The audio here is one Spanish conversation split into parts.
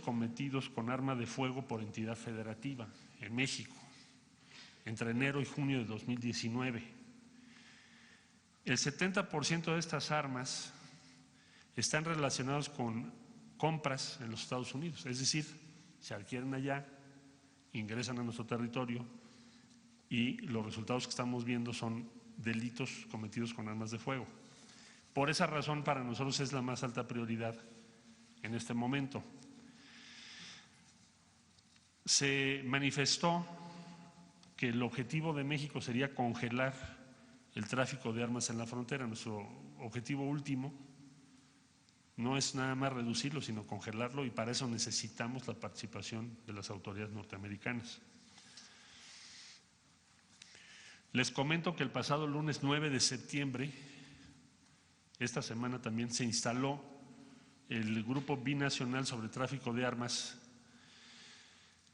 cometidos con arma de fuego por entidad federativa en México entre enero y junio de 2019. El 70% de estas armas están relacionados con compras en los Estados Unidos, es decir, se adquieren allá, ingresan a nuestro territorio y los resultados que estamos viendo son delitos cometidos con armas de fuego. Por esa razón, para nosotros es la más alta prioridad en este momento. Se manifestó que el objetivo de México sería congelar el tráfico de armas en la frontera. Nuestro objetivo último no es nada más reducirlo, sino congelarlo, y para eso necesitamos la participación de las autoridades norteamericanas. Les comento que el pasado lunes 9 de septiembre, esta semana también, se instaló el Grupo Binacional sobre Tráfico de Armas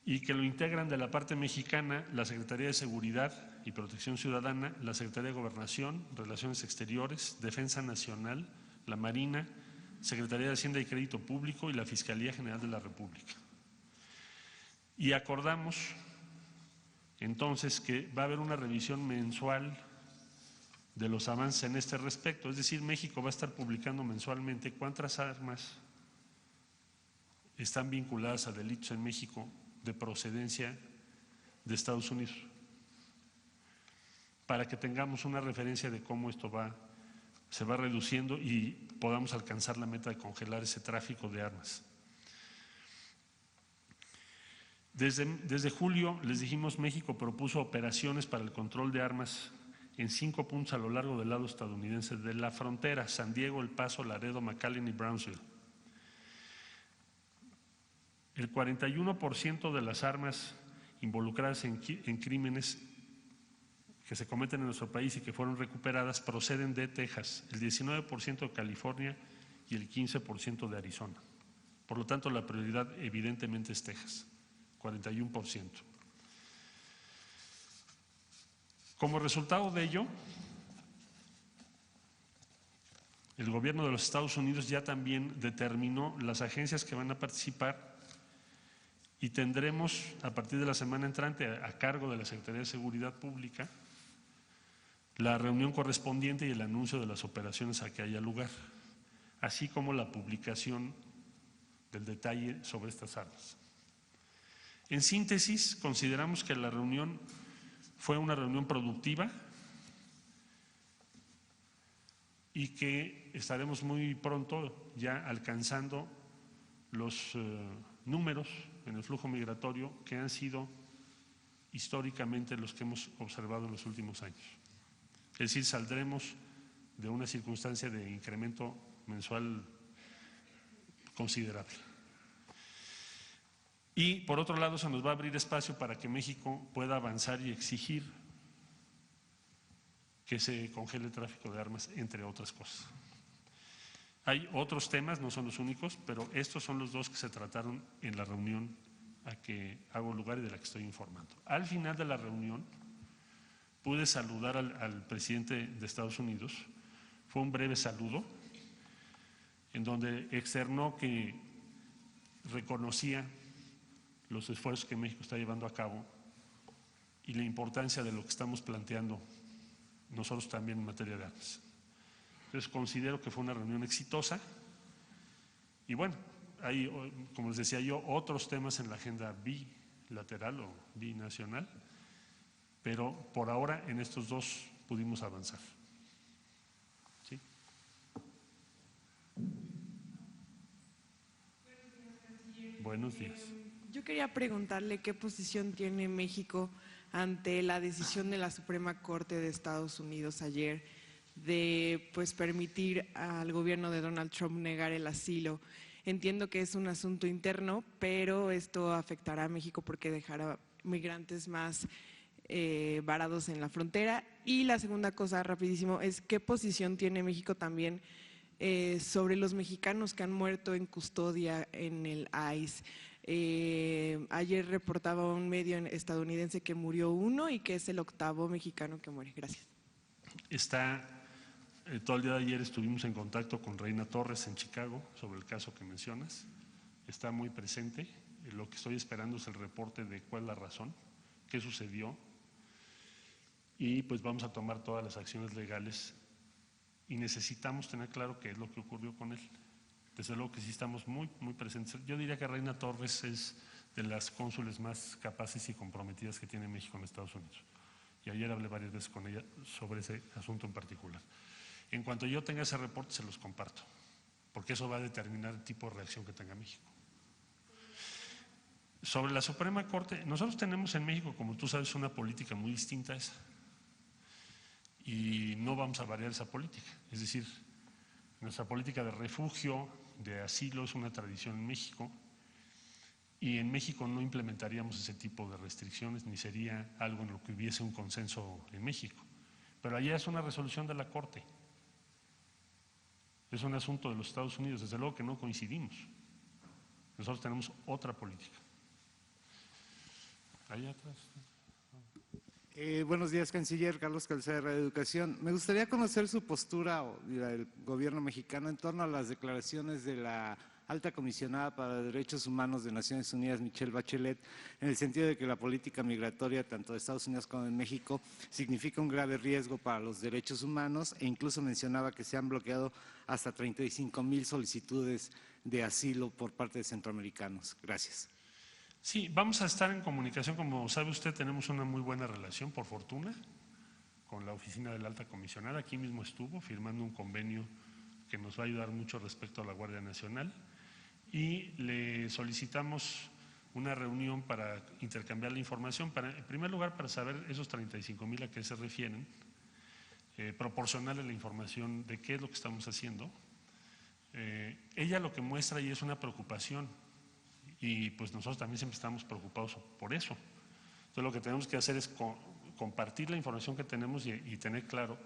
y que lo integran de la parte mexicana la Secretaría de Seguridad y Protección Ciudadana, la Secretaría de Gobernación, Relaciones Exteriores, Defensa Nacional, la Marina, Secretaría de Hacienda y Crédito Público y la Fiscalía General de la República. Y acordamos entonces que va a haber una revisión mensual de los avances en este respecto, es decir, México va a estar publicando mensualmente cuántas armas están vinculadas a delitos en México de procedencia de Estados Unidos, para que tengamos una referencia de cómo esto se va reduciendo y podamos alcanzar la meta de congelar ese tráfico de armas. Desde julio, les dijimos, México propuso operaciones para el control de armas en 5 puntos a lo largo del lado estadounidense de la frontera: San Diego, El Paso, Laredo, McAllen y Brownsville. El 41% de las armas involucradas en crímenes que se cometen en nuestro país y que fueron recuperadas proceden de Texas, el 19% de California y el 15% de Arizona. Por lo tanto, la prioridad evidentemente es Texas, 41%. Como resultado de ello, el gobierno de los Estados Unidos ya también determinó las agencias que van a participar y tendremos a partir de la semana entrante, a cargo de la Secretaría de Seguridad Pública, la reunión correspondiente y el anuncio de las operaciones a que haya lugar, así como la publicación del detalle sobre estas armas. En síntesis, consideramos que la reunión fue una reunión productiva y que estaremos muy pronto ya alcanzando los números en el flujo migratorio que han sido históricamente los que hemos observado en los últimos años. Es decir, saldremos de una circunstancia de incremento mensual considerable. Y por otro lado, se nos va a abrir espacio para que México pueda avanzar y exigir que se congele el tráfico de armas, entre otras cosas. Hay otros temas, no son los únicos, pero estos son los dos que se trataron en la reunión a que hago lugar y de la que estoy informando. Al final de la reunión pude saludar al presidente de Estados Unidos. Fue un breve saludo en donde externó que reconocía los esfuerzos que México está llevando a cabo y la importancia de lo que estamos planteando nosotros también en materia de armas. Entonces considero que fue una reunión exitosa y bueno, hay, como les decía yo, otros temas en la agenda bilateral o binacional, pero por ahora en estos dos pudimos avanzar. ¿Sí? Buenos días. Yo quería preguntarle qué posición tiene México ante la decisión de la Suprema Corte de Estados Unidos ayer de permitir al gobierno de Donald Trump negar el asilo. Entiendo que es un asunto interno, pero esto afectará a México porque dejará migrantes más varados en la frontera. Y la segunda cosa, rapidísimo, es qué posición tiene México también sobre los mexicanos que han muerto en custodia en el ICE. Ayer reportaba un medio estadounidense que murió uno y que es el 8º mexicano que muere. Gracias. Todo el día de ayer estuvimos en contacto con Reina Torres en Chicago sobre el caso que mencionas. está muy presente. Lo que estoy esperando es el reporte de cuál es la razón, qué sucedió, y pues vamos a tomar todas las acciones legales y necesitamos tener claro qué es lo que ocurrió con él. Desde luego que sí estamos muy presentes. Yo diría que Reina Torres es de las cónsules más capaces y comprometidas que tiene México en Estados Unidos. Y ayer hablé varias veces con ella sobre ese asunto en particular. En cuanto yo tenga ese reporte, se los comparto, porque eso va a determinar el tipo de reacción que tenga México. Sobre la Suprema Corte, nosotros tenemos en México, como tú sabes, una política muy distinta a esa. Y no vamos a variar esa política. Es decir, nuestra política de refugio, de asilo, es una tradición en México. Y en México no implementaríamos ese tipo de restricciones, ni sería algo en lo que hubiese un consenso en México. Pero allá es una resolución de la Corte. Es un asunto de los Estados Unidos, desde luego que no coincidimos. Nosotros tenemos otra política. Allá atrás. Buenos días, canciller Carlos Calzada, de Educación. Me gustaría conocer su postura del gobierno mexicano en torno a las declaraciones de la alta comisionada para Derechos Humanos de Naciones Unidas, Michelle Bachelet, en el sentido de que la política migratoria, tanto de Estados Unidos como en México, significa un grave riesgo para los derechos humanos, e incluso mencionaba que se han bloqueado hasta 35,000 solicitudes de asilo por parte de centroamericanos. Gracias. Sí, vamos a estar en comunicación. Como sabe usted, tenemos una muy buena relación, por fortuna, con la oficina de la alta comisionada. Aquí mismo estuvo firmando un convenio que nos va a ayudar mucho respecto a la Guardia Nacional, y le solicitamos una reunión para intercambiar la información, en primer lugar para saber esos 35,000 a qué se refieren, proporcionarle la información de qué es lo que estamos haciendo. Ella lo que muestra y es una preocupación, y pues nosotros también siempre estamos preocupados por eso. Entonces lo que tenemos que hacer es compartir la información que tenemos y tener claro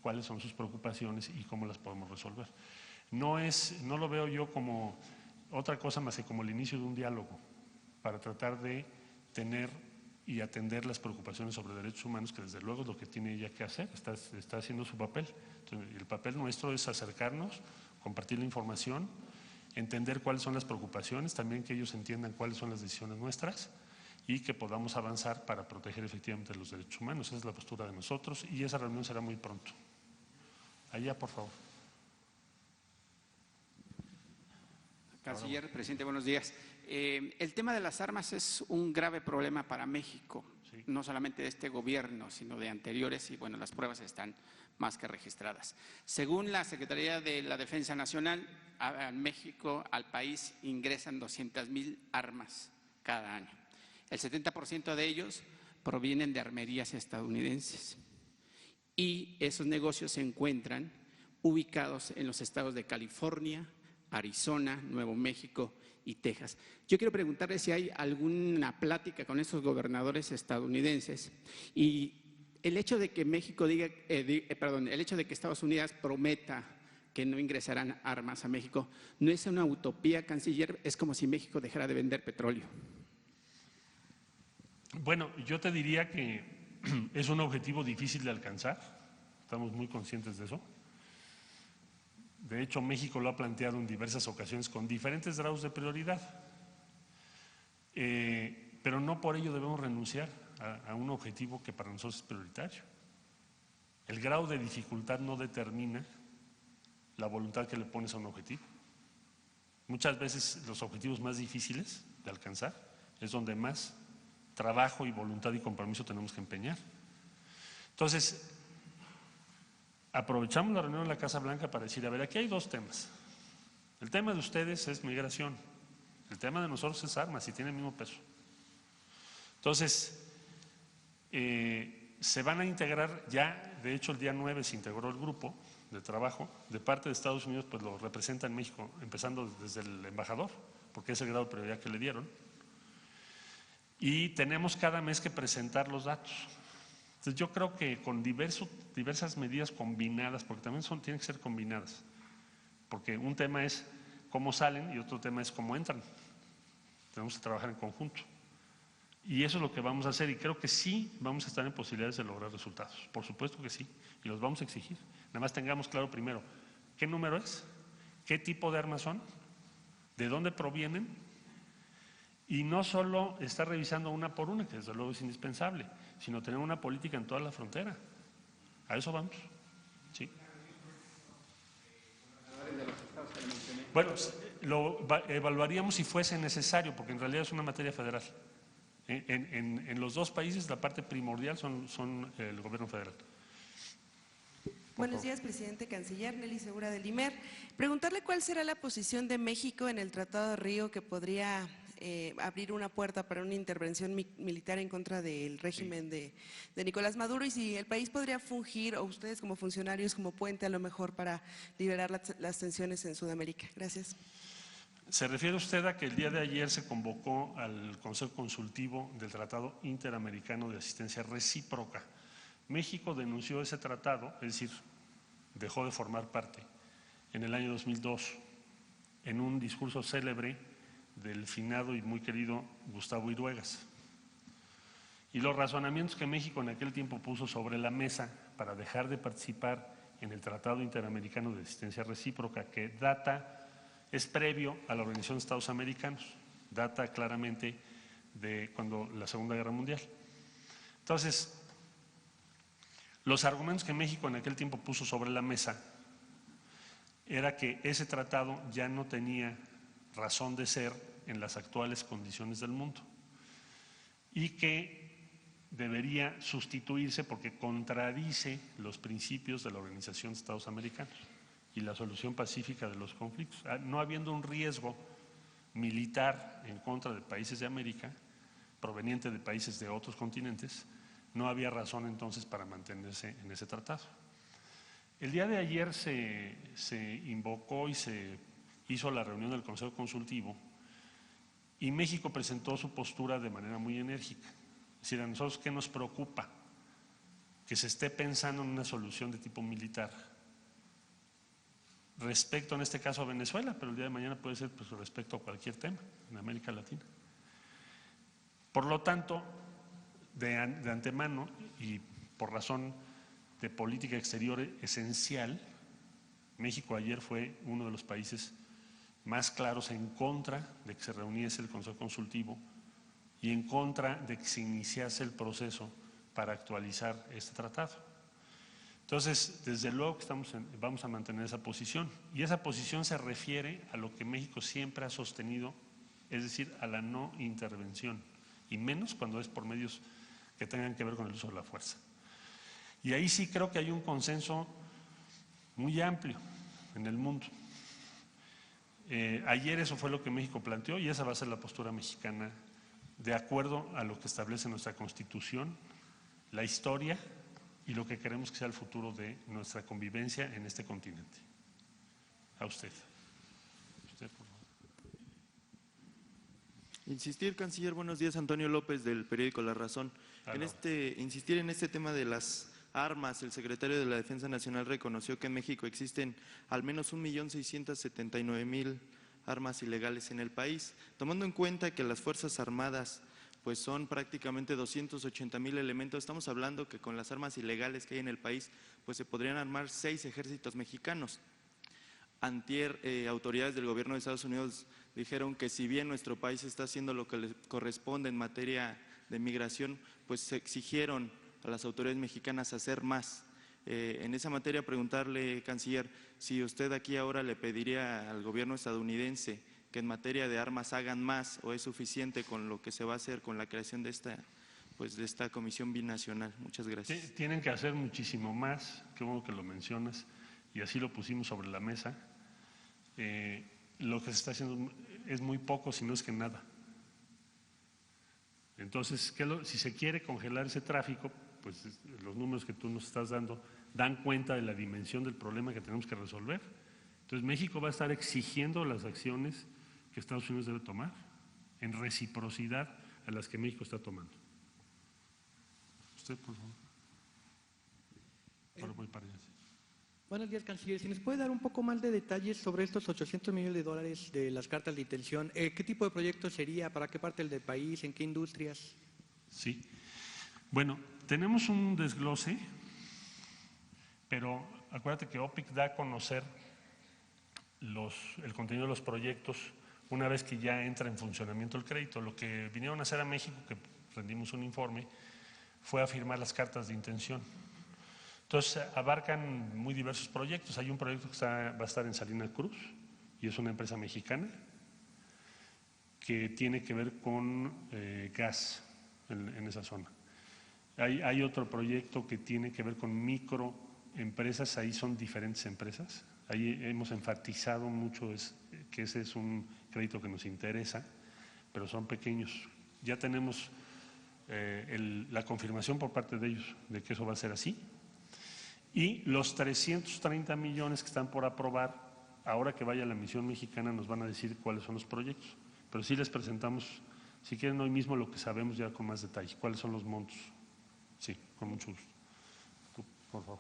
cuáles son sus preocupaciones y cómo las podemos resolver. No lo veo yo como otra cosa más que como el inicio de un diálogo para tratar de tener y atender las preocupaciones sobre derechos humanos, que desde luego es lo que tiene ella que hacer, está haciendo su papel. Entonces, el papel nuestro es acercarnos, compartir la información, entender cuáles son las preocupaciones, también que ellos entiendan cuáles son las decisiones nuestras y que podamos avanzar para proteger efectivamente los derechos humanos. Esa es la postura de nosotros y esa reunión será muy pronto. Allá, por favor. Canciller, presidente, buenos días. El tema de las armas es un grave problema para México, sí, no solamente de este gobierno, sino de anteriores, y bueno, las pruebas están más que registradas. Según la Secretaría de la Defensa Nacional, a México, al país, ingresan 200,000 armas cada año. El 70% de ellos provienen de armerías estadounidenses, y esos negocios se encuentran ubicados en los estados de California, Arizona, Nuevo México y Texas. Yo quiero preguntarle si hay alguna plática con estos gobernadores estadounidenses, y el hecho de que México el hecho de que Estados Unidos prometa que no ingresarán armas a México, ¿no es una utopía, canciller? Es como si México dejara de vender petróleo. Bueno, yo te diría que es un objetivo difícil de alcanzar, estamos muy conscientes de eso. De hecho, México lo ha planteado en diversas ocasiones con diferentes grados de prioridad, pero no por ello debemos renunciar a un objetivo que para nosotros es prioritario. El grado de dificultad no determina la voluntad que le pones a un objetivo. Muchas veces los objetivos más difíciles de alcanzar es donde más trabajo y voluntad y compromiso tenemos que empeñar. Entonces, aprovechamos la reunión en la Casa Blanca para decir, a ver, aquí hay dos temas. El tema de ustedes es migración, el tema de nosotros es armas y tiene el mismo peso. Entonces, se van a integrar ya, de hecho el día 9 se integró el grupo de trabajo, de parte de Estados Unidos pues lo representa en México, empezando desde el embajador, porque es el grado de prioridad que le dieron, y tenemos cada mes que presentar los datos. Entonces yo creo que con diversas medidas combinadas, porque también tienen que ser combinadas, porque un tema es cómo salen y otro tema es cómo entran. Tenemos que trabajar en conjunto. Y eso es lo que vamos a hacer, y creo que sí vamos a estar en posibilidades de lograr resultados. Por supuesto que sí, y los vamos a exigir. Nada más tengamos claro primero qué número es, qué tipo de armas son, de dónde provienen Y no solo estar revisando una por una, que desde luego es indispensable, sino tener una política en toda la frontera. A eso vamos. Sí. Bueno, lo evaluaríamos si fuese necesario, porque en realidad es una materia federal. En los dos países la parte primordial son el gobierno federal. Buenos días, presidente canciller. Nelly Segura del IMER. Preguntarle cuál será la posición de México en el Tratado de Río que podría abrir una puerta para una intervención militar en contra del régimen de Nicolás Maduro, y si el país podría fungir, o ustedes como funcionarios, como puente a lo mejor para liberar las tensiones en Sudamérica. Gracias. ¿Se refiere usted a que el día de ayer se convocó al Consejo Consultivo del Tratado Interamericano de Asistencia Recíproca? México denunció ese tratado, es decir, dejó de formar parte en el año 2002 en un discurso célebre del finado y muy querido Gustavo Iruegas. Y los razonamientos que México en aquel tiempo puso sobre la mesa para dejar de participar en el Tratado Interamericano de Asistencia Recíproca, que es previo a la Organización de Estados Americanos, data claramente de cuando la Segunda Guerra Mundial. Entonces, los argumentos que México en aquel tiempo puso sobre la mesa era que ese tratado ya no tenía razón de ser en las actuales condiciones del mundo y que debería sustituirse porque contradice los principios de la Organización de Estados Americanos y la solución pacífica de los conflictos. No habiendo un riesgo militar en contra de países de América, proveniente de países de otros continentes, no había razón entonces para mantenerse en ese tratado. El día de ayer se invocó y se hizo la reunión del Consejo Consultivo y México presentó su postura de manera muy enérgica. Es decir, a nosotros, ¿qué nos preocupa? Que se esté pensando en una solución de tipo militar respecto, en este caso, a Venezuela, pero el día de mañana puede ser pues, respecto a cualquier tema en América Latina. Por lo tanto, de antemano y por razón de política exterior esencial, México ayer fue uno de los países más claros en contra de que se reuniese el Consejo Consultivo y en contra de que se iniciase el proceso para actualizar este tratado. Entonces, desde luego que vamos a mantener esa posición, y esa posición se refiere a lo que México siempre ha sostenido, es decir, a la no intervención, y menos cuando es por medios que tengan que ver con el uso de la fuerza. Y ahí sí creo que hay un consenso muy amplio en el mundo. Ayer eso fue lo que México planteó y esa va a ser la postura mexicana de acuerdo a lo que establece nuestra Constitución, la historia y lo que queremos que sea el futuro de nuestra convivencia en este continente. A usted. Usted, por favor. Insistir, canciller, buenos días, Antonio López del periódico La Razón. Insistir en este tema de las armas, el secretario de la Defensa Nacional reconoció que en México existen al menos 1.679.000 armas ilegales en el país. Tomando en cuenta que las Fuerzas Armadas pues son prácticamente 280.000 elementos, estamos hablando que con las armas ilegales que hay en el país pues se podrían armar 6 ejércitos mexicanos. Antier, autoridades del gobierno de Estados Unidos dijeron que si bien nuestro país está haciendo lo que le corresponde en materia de migración, pues se exigieron a las autoridades mexicanas hacer más. En esa materia preguntarle, canciller, si usted aquí ahora le pediría al gobierno estadounidense que en materia de armas hagan más o es suficiente con lo que se va a hacer con la creación de esta comisión binacional. Muchas gracias. Tienen que hacer muchísimo más, qué bueno que lo mencionas, y así lo pusimos sobre la mesa. Lo que se está haciendo es muy poco, si no es que nada. Entonces, si se quiere congelar ese tráfico, pues los números que tú nos estás dando dan cuenta de la dimensión del problema que tenemos que resolver. Entonces, México va a estar exigiendo las acciones que Estados Unidos debe tomar en reciprocidad a las que México está tomando. Usted, por favor. Ahora voy para allá. Buenos días, canciller. Si nos puede dar un poco más de detalles sobre estos 800 millones de dólares de las cartas de intención, ¿qué tipo de proyecto sería? ¿Para qué parte del país? ¿En qué industrias? Sí. Bueno, tenemos un desglose, pero acuérdate que OPIC da a conocer el contenido de los proyectos una vez que ya entra en funcionamiento el crédito. Lo que vinieron a hacer a México, que rendimos un informe, fue a firmar las cartas de intención. Entonces abarcan muy diversos proyectos. Hay un proyecto que va a estar en Salina Cruz y es una empresa mexicana que tiene que ver con gas en esa zona. Hay otro proyecto que tiene que ver con microempresas, ahí son diferentes empresas. Ahí hemos enfatizado mucho que ese es un crédito que nos interesa, pero son pequeños. Ya tenemos la confirmación por parte de ellos de que eso va a ser así. Y los 330 millones que están por aprobar, ahora que vaya la misión mexicana nos van a decir cuáles son los proyectos. Pero sí les presentamos, si quieren hoy mismo, lo que sabemos ya con más detalle, cuáles son los montos. Sí, con mucho gusto. Tú, por favor.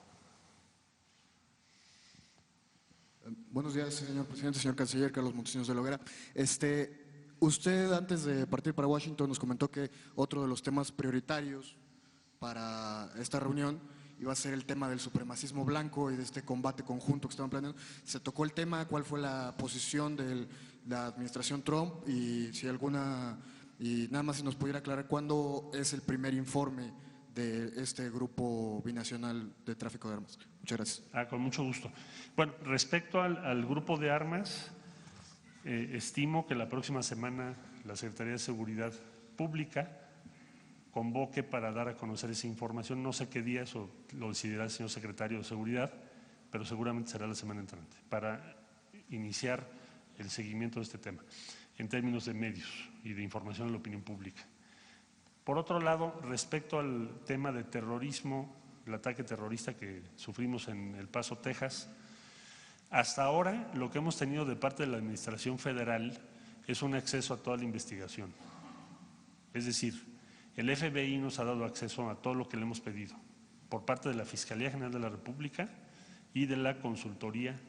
Buenos días, señor presidente, señor canciller, Carlos Montesinos de la Hoguera. Usted, antes de partir para Washington, nos comentó que otro de los temas prioritarios para esta reunión iba a ser el tema del supremacismo blanco y de este combate conjunto que estaban planeando. Se tocó el tema, cuál fue la posición de la administración Trump y si alguna, y nada más si nos pudiera aclarar cuándo es el primer informe de este grupo binacional de tráfico de armas. Muchas gracias. Con mucho gusto. Bueno, respecto al grupo de armas, estimo que la próxima semana la Secretaría de Seguridad Pública convoque para dar a conocer esa información. No sé qué día, eso lo decidirá el señor secretario de Seguridad, pero seguramente será la semana entrante, para iniciar el seguimiento de este tema en términos de medios y de información a la opinión pública. Por otro lado, respecto al tema de terrorismo, el ataque terrorista que sufrimos en El Paso, Texas, hasta ahora lo que hemos tenido de parte de la Administración Federal es un acceso a toda la investigación. Es decir, el FBI nos ha dado acceso a todo lo que le hemos pedido por parte de la Fiscalía General de la República y de la Consultoría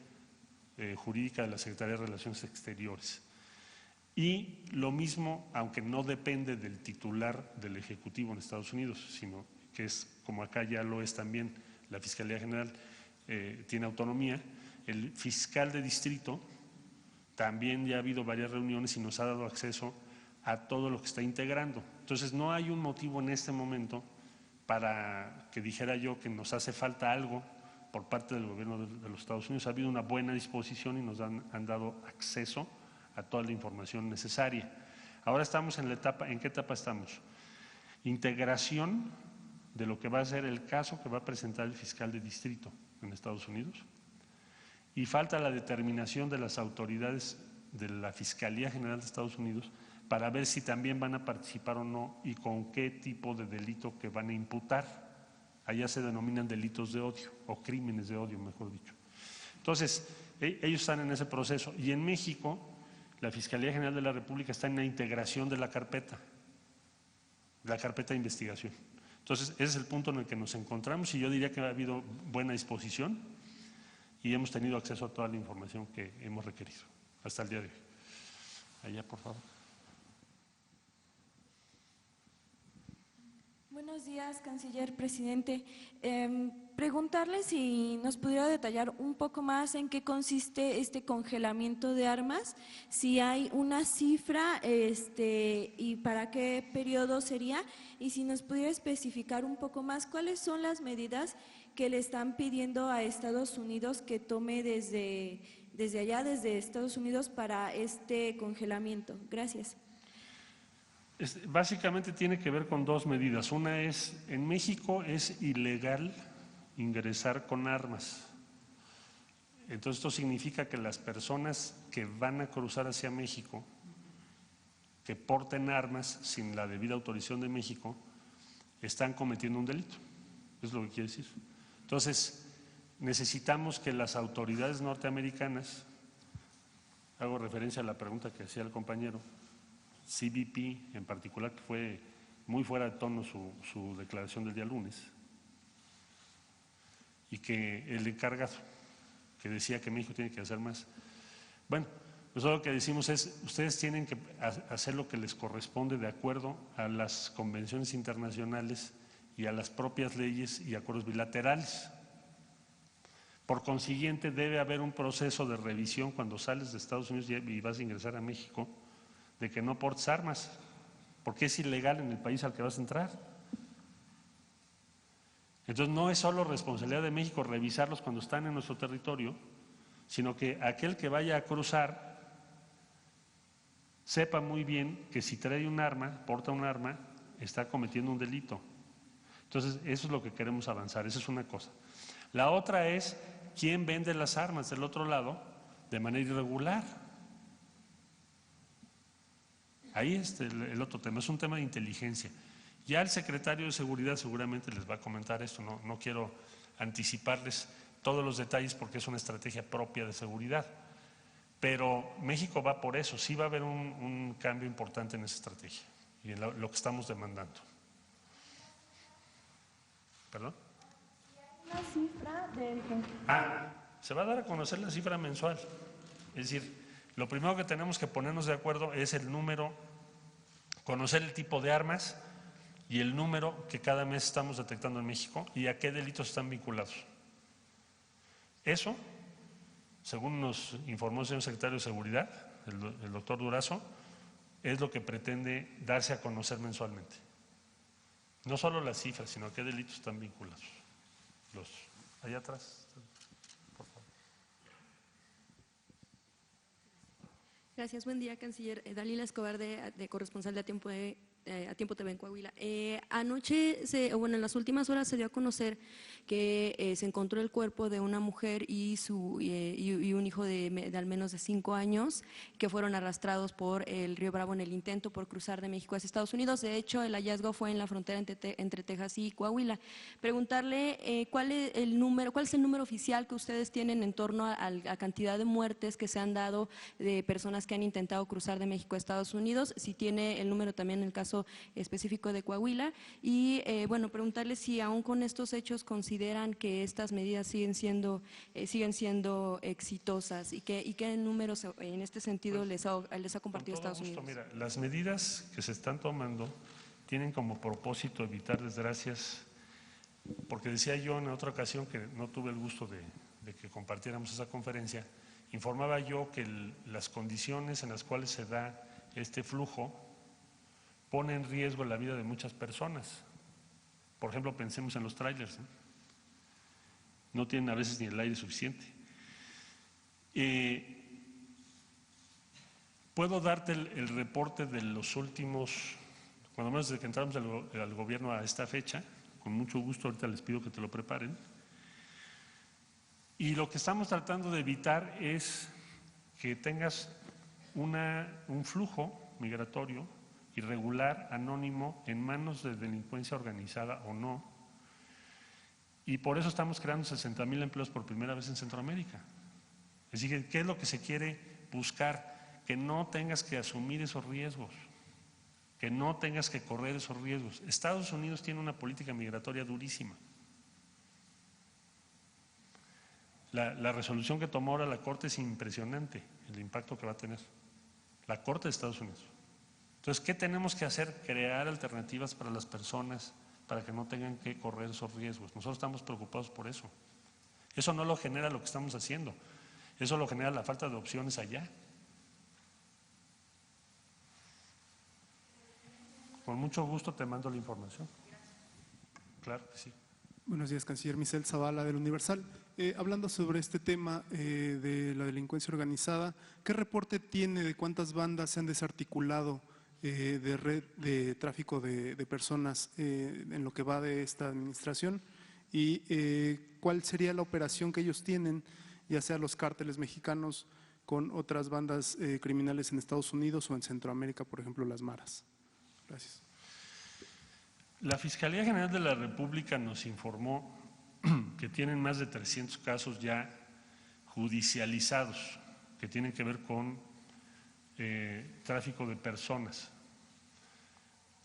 Jurídica de la Secretaría de Relaciones Exteriores. Y lo mismo, aunque no depende del titular del Ejecutivo en Estados Unidos, sino que es, como acá ya lo es también, la Fiscalía General tiene autonomía, el fiscal de distrito también ya ha habido varias reuniones y nos ha dado acceso a todo lo que está integrando. Entonces no hay un motivo en este momento para que dijera yo que nos hace falta algo por parte del gobierno de los Estados Unidos. Ha habido una buena disposición y nos han dado acceso a toda la información necesaria. Ahora estamos en la etapa, ¿en qué etapa estamos? Integración de lo que va a ser el caso que va a presentar el fiscal de distrito en Estados Unidos, y falta la determinación de las autoridades de la Fiscalía General de Estados Unidos para ver si también van a participar o no y con qué tipo de delito que van a imputar. Allá se denominan delitos de odio o crímenes de odio, mejor dicho. Entonces, ellos están en ese proceso y en México la Fiscalía General de la República está en la integración de la carpeta de investigación. Entonces, ese es el punto en el que nos encontramos y yo diría que ha habido buena disposición y hemos tenido acceso a toda la información que hemos requerido hasta el día de hoy. Allá, por favor. Buenos días, canciller, presidente. Preguntarle si nos pudiera detallar un poco más en qué consiste este congelamiento de armas, si hay una cifra y para qué periodo sería, y si nos pudiera especificar un poco más cuáles son las medidas que le están pidiendo a Estados Unidos que tome desde allá, desde Estados Unidos, para este congelamiento. Gracias. Básicamente tiene que ver con dos medidas. Una es, en México es ilegal ingresar con armas. Entonces esto significa que las personas que van a cruzar hacia México, que porten armas sin la debida autorización de México, están cometiendo un delito. Es lo que quiere decir. Entonces necesitamos que las autoridades norteamericanas, hago referencia a la pregunta que hacía el compañero, CBP en particular, que fue muy fuera de tono su declaración del día lunes, y que el encargado, que decía que México tiene que hacer más. Bueno, nosotros lo que decimos es, ustedes tienen que hacer lo que les corresponde de acuerdo a las convenciones internacionales y a las propias leyes y acuerdos bilaterales. Por consiguiente, debe haber un proceso de revisión cuando sales de Estados Unidos y vas a ingresar a México, de que no portes armas, porque es ilegal en el país al que vas a entrar. Entonces, no es solo responsabilidad de México revisarlos cuando están en nuestro territorio, sino que aquel que vaya a cruzar sepa muy bien que si trae un arma, porta un arma, está cometiendo un delito. Entonces, eso es lo que queremos avanzar, esa es una cosa. La otra es quién vende las armas del otro lado de manera irregular. Ahí está el otro tema, es un tema de inteligencia. Ya el secretario de Seguridad seguramente les va a comentar esto, no quiero anticiparles todos los detalles porque es una estrategia propia de seguridad. Pero México va por eso, sí va a haber un cambio importante en esa estrategia y en lo que estamos demandando. ¿Perdón? Una cifra del... Se va a dar a conocer la cifra mensual. Es decir, lo primero que tenemos que ponernos de acuerdo es el número, conocer el tipo de armas y el número que cada mes estamos detectando en México y a qué delitos están vinculados. Eso, según nos informó el señor secretario de Seguridad, el doctor Durazo, es lo que pretende darse a conocer mensualmente. No solo las cifras, sino a qué delitos están vinculados. Allá atrás, por favor. Gracias, buen día, canciller. Dalila Escobar, de corresponsal de A Tiempo TV en Coahuila. Anoche, en las últimas horas se dio a conocer que se encontró el cuerpo de una mujer y un hijo de al menos de 5 años que fueron arrastrados por el río Bravo en el intento por cruzar de México hacia Estados Unidos. De hecho, el hallazgo fue en la frontera entre Texas y Coahuila. Preguntarle cuál es el número oficial que ustedes tienen en torno a la cantidad de muertes que se han dado de personas que han intentado cruzar de México a Estados Unidos, si tiene el número también en el caso específico de Coahuila y preguntarle si aún con estos hechos consideran que estas medidas siguen siendo exitosas y qué números en este sentido les ha compartido Estados Unidos. Mira, las medidas que se están tomando tienen como propósito evitar desgracias, porque decía yo en otra ocasión que no tuve el gusto de que compartiéramos esa conferencia, informaba yo que las condiciones en las cuales se da este flujo pone en riesgo la vida de muchas personas. Por ejemplo, pensemos en los trailers, no tienen a veces ni el aire suficiente. Puedo darte el reporte de los últimos, cuando menos desde que entramos al gobierno a esta fecha, con mucho gusto ahorita les pido que te lo preparen. Y lo que estamos tratando de evitar es que tengas un flujo migratorio irregular, anónimo, en manos de delincuencia organizada o no. Y por eso estamos creando 60,000 empleos por primera vez en Centroamérica. Es decir, ¿qué es lo que se quiere buscar? Que no tengas que asumir esos riesgos, que no tengas que correr esos riesgos. Estados Unidos tiene una política migratoria durísima. La resolución que tomó ahora la Corte es impresionante, el impacto que va a tener la Corte de Estados Unidos. Entonces, ¿qué tenemos que hacer? Crear alternativas para las personas para que no tengan que correr esos riesgos. Nosotros estamos preocupados por eso. Eso no lo genera lo que estamos haciendo, eso lo genera la falta de opciones allá. Con mucho gusto te mando la información. Claro que sí. Buenos días, canciller. Misael Zavala, del Universal. Hablando sobre este tema de la delincuencia organizada, ¿qué reporte tiene de cuántas bandas se han desarticulado de red de tráfico de personas en lo que va de esta administración? ¿Y cuál sería la operación que ellos tienen, ya sea los cárteles mexicanos con otras bandas criminales en Estados Unidos o en Centroamérica, por ejemplo, las maras? Gracias. La Fiscalía General de la República nos informó que tienen más de 300 casos ya judicializados que tienen que ver con tráfico de personas.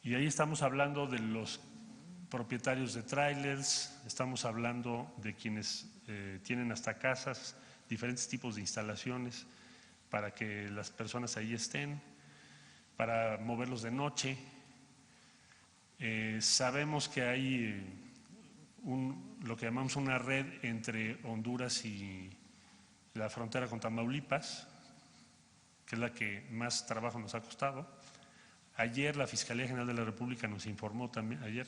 Y ahí estamos hablando de los propietarios de trailers, estamos hablando de quienes tienen hasta casas, diferentes tipos de instalaciones para que las personas ahí estén, para moverlos de noche. Sabemos que hay lo que llamamos una red entre Honduras y la frontera con Tamaulipas, que es la que más trabajo nos ha costado. Ayer la Fiscalía General de la República nos informó también, ayer,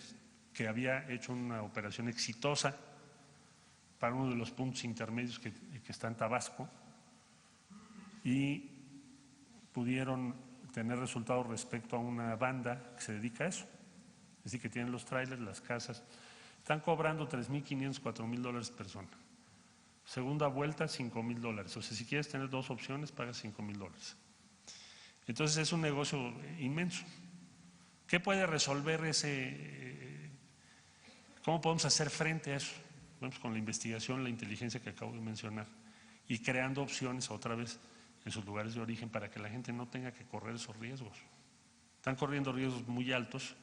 que había hecho una operación exitosa para uno de los puntos intermedios que está en Tabasco y pudieron tener resultados respecto a una banda que se dedica a eso. Es decir, que tienen los trailers, las casas, están cobrando $3,500, $4,000 persona. Segunda vuelta, $5,000. O sea, si quieres tener dos opciones, pagas $5,000. Entonces es un negocio inmenso. ¿Qué puede resolver ese? ¿Cómo podemos hacer frente a eso? Bueno, con la investigación, la inteligencia que acabo de mencionar y creando opciones otra vez en sus lugares de origen para que la gente no tenga que correr esos riesgos. Están corriendo riesgos muy altos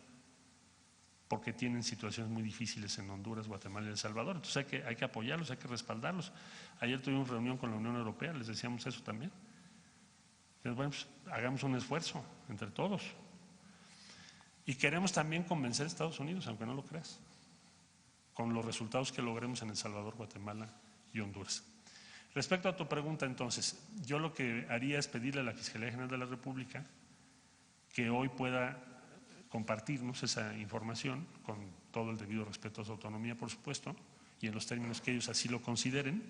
porque tienen situaciones muy difíciles en Honduras, Guatemala y El Salvador. Entonces hay que apoyarlos, hay que respaldarlos. Ayer tuvimos reunión con la Unión Europea, les decíamos eso también. Entonces, bueno, pues, hagamos un esfuerzo entre todos. Y queremos también convencer a Estados Unidos, aunque no lo creas, con los resultados que logremos en El Salvador, Guatemala y Honduras. Respecto a tu pregunta, entonces, yo lo que haría es pedirle a la Fiscalía General de la República que hoy pueda compartirnos esa información con todo el debido respeto a su autonomía, por supuesto, y en los términos que ellos así lo consideren,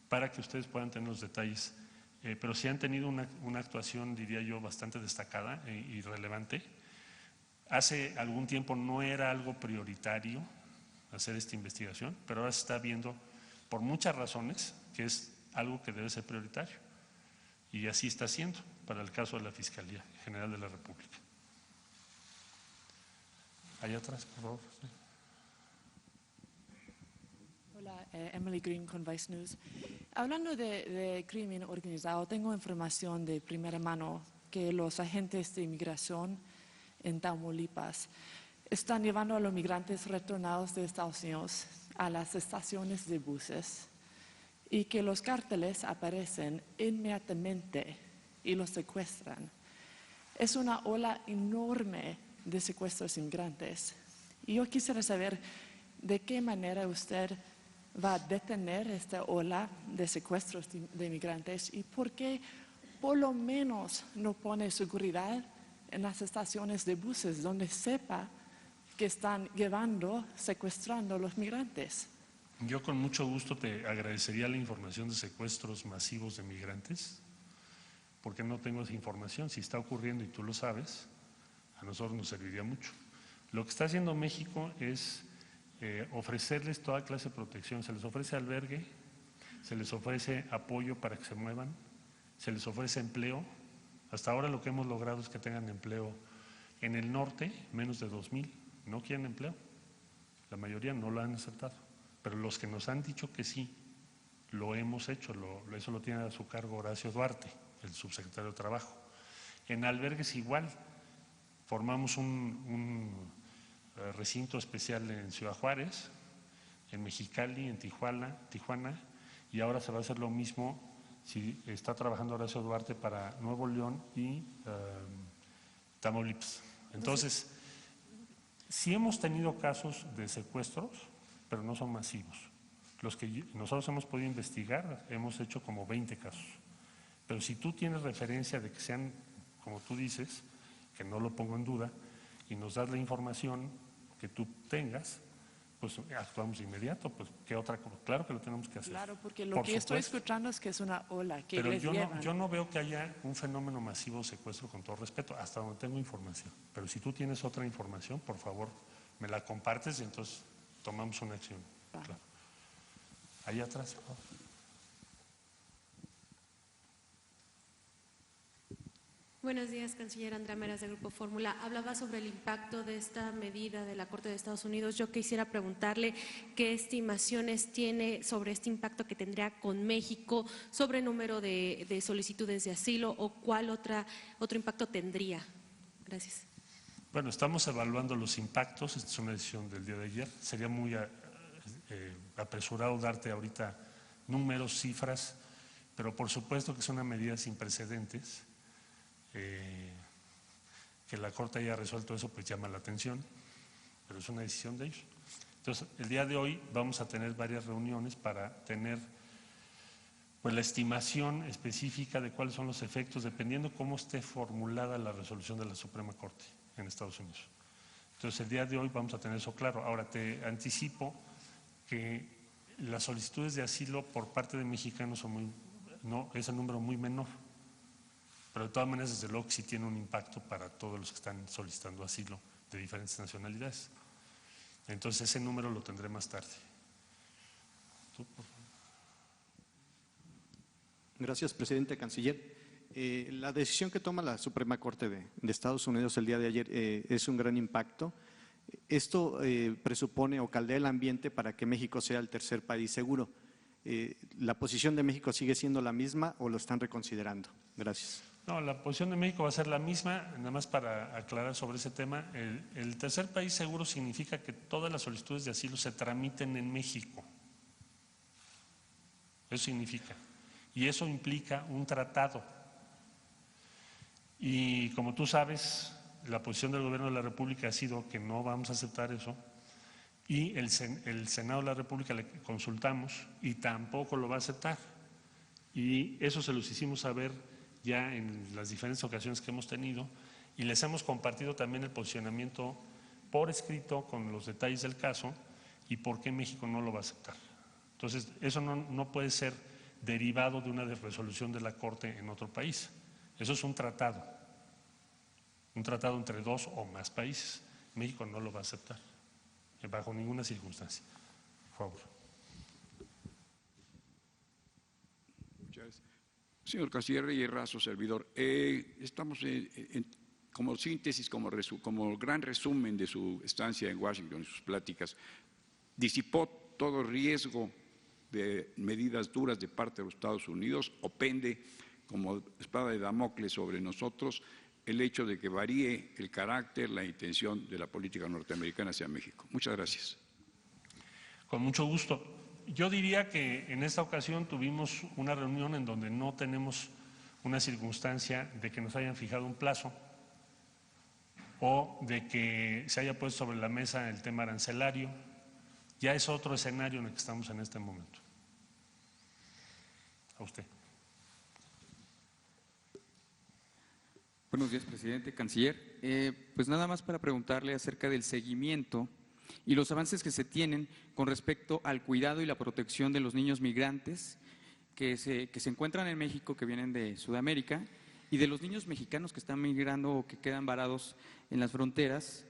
para que ustedes puedan tener los detalles. Pero sí han tenido una actuación, diría yo, bastante destacada y relevante. Hace algún tiempo no era algo prioritario hacer esta investigación, pero ahora se está viendo por muchas razones que es algo que debe ser prioritario. Y así está siendo para el caso de la Fiscalía General de la República. Allá atrás, por favor. Hola, Emily Green con Vice News. Hablando de crimen organizado, tengo información de primera mano que los agentes de inmigración en Tamaulipas están llevando a los migrantes retornados de Estados Unidos a las estaciones de buses y que los cárteles aparecen inmediatamente y los secuestran. Es una ola enorme de secuestros inmigrantes. Y yo quisiera saber de qué manera usted va a detener esta ola de secuestros de inmigrantes y por qué por lo menos no pone seguridad en las estaciones de buses donde sepa que están secuestrando a los migrantes. Yo con mucho gusto te agradecería la información de secuestros masivos de migrantes, porque no tengo esa información. Si está ocurriendo y tú lo sabes, a nosotros nos serviría mucho. Lo que está haciendo México es ofrecerles toda clase de protección. Se les ofrece albergue, se les ofrece apoyo para que se muevan, se les ofrece empleo. Hasta ahora lo que hemos logrado es que tengan empleo en el norte, menos de 2,000 no quieren empleo. La mayoría no lo han aceptado, pero los que nos han dicho que sí, lo hemos hecho. Eso lo tiene a su cargo Horacio Duarte, el subsecretario de Trabajo. En albergues igual, formamos un recinto especial en Ciudad Juárez, en Mexicali, en Tijuana, y ahora se va a hacer lo mismo. Si está trabajando Horacio Duarte para Nuevo León y Tamaulipas. Entonces, sí hemos tenido casos de secuestros, pero no son masivos. Los que nosotros hemos podido investigar, hemos hecho como 20 casos. Pero si tú tienes referencia de que sean, como tú dices, que no lo pongo en duda, y nos das la información que tú tengas, pues actuamos de inmediato. Pues ¿qué otra cosa? Claro que lo tenemos que hacer. Claro, porque lo que estoy escuchando es que es una ola que pero les llevan. yo no veo que haya un fenómeno masivo de secuestro, con todo respeto, hasta donde tengo información. Pero si tú tienes otra información, por favor, me la compartes y entonces tomamos una acción. Claro. Ahí atrás, por favor. Buenos días, canciller Andrea Meras de Grupo Fórmula. Hablaba sobre el impacto de esta medida de la Corte de Estados Unidos. Yo quisiera preguntarle qué estimaciones tiene sobre este impacto que tendría con México, sobre el número de solicitudes de asilo o cuál otro impacto tendría. Gracias. Bueno, estamos evaluando los impactos. Esta es una decisión del día de ayer. Sería muy apresurado darte ahorita números, cifras, pero por supuesto que es una medida sin precedentes. Que la Corte haya resuelto eso, pues llama la atención, pero es una decisión de ellos. Entonces, el día de hoy vamos a tener varias reuniones para tener pues la estimación específica de cuáles son los efectos, dependiendo cómo esté formulada la resolución de la Suprema Corte en Estados Unidos. Entonces, el día de hoy vamos a tener eso claro. Ahora, te anticipo que las solicitudes de asilo por parte de mexicanos son es el número muy menor, pero de todas maneras, desde luego que sí tiene un impacto para todos los que están solicitando asilo de diferentes nacionalidades. Entonces, ese número lo tendré más tarde. ¿Tú, por favor? Gracias, presidente, canciller. La decisión que toma la Suprema Corte de Estados Unidos el día de ayer es un gran impacto. Esto presupone o caldea el ambiente para que México sea el tercer país seguro. ¿La posición de México sigue siendo la misma o lo están reconsiderando? Gracias. No, la posición de México va a ser la misma, nada más para aclarar sobre ese tema. El tercer país seguro significa que todas las solicitudes de asilo se tramiten en México. Eso significa. Y eso implica un tratado. Y como tú sabes, la posición del Gobierno de la República ha sido que no vamos a aceptar eso. Y el Senado de la República le consultamos y tampoco lo va a aceptar. Y eso se los hicimos saber ya en las diferentes ocasiones que hemos tenido y les hemos compartido también el posicionamiento por escrito con los detalles del caso y por qué México no lo va a aceptar. Entonces, eso no puede ser derivado de una resolución de la Corte en otro país. Eso es un tratado entre dos o más países. México no lo va a aceptar, bajo ninguna circunstancia. Por favor. Muchas gracias. Señor canciller Reyes Razo, servidor, estamos como síntesis, como gran resumen de su estancia en Washington y sus pláticas, ¿disipó todo riesgo de medidas duras de parte de los Estados Unidos o pende como espada de Damocles sobre nosotros el hecho de que varíe el carácter, la intención de la política norteamericana hacia México? Muchas gracias. Con mucho gusto. Yo diría que en esta ocasión tuvimos una reunión en donde no tenemos una circunstancia de que nos hayan fijado un plazo o de que se haya puesto sobre la mesa el tema arancelario. Ya es otro escenario en el que estamos en este momento. A usted. Buenos días, presidente, canciller. Pues nada más para preguntarle acerca del seguimiento y los avances que se tienen con respecto al cuidado y la protección de los niños migrantes que se encuentran en México, que vienen de Sudamérica, y de los niños mexicanos que están migrando o que quedan varados en las fronteras,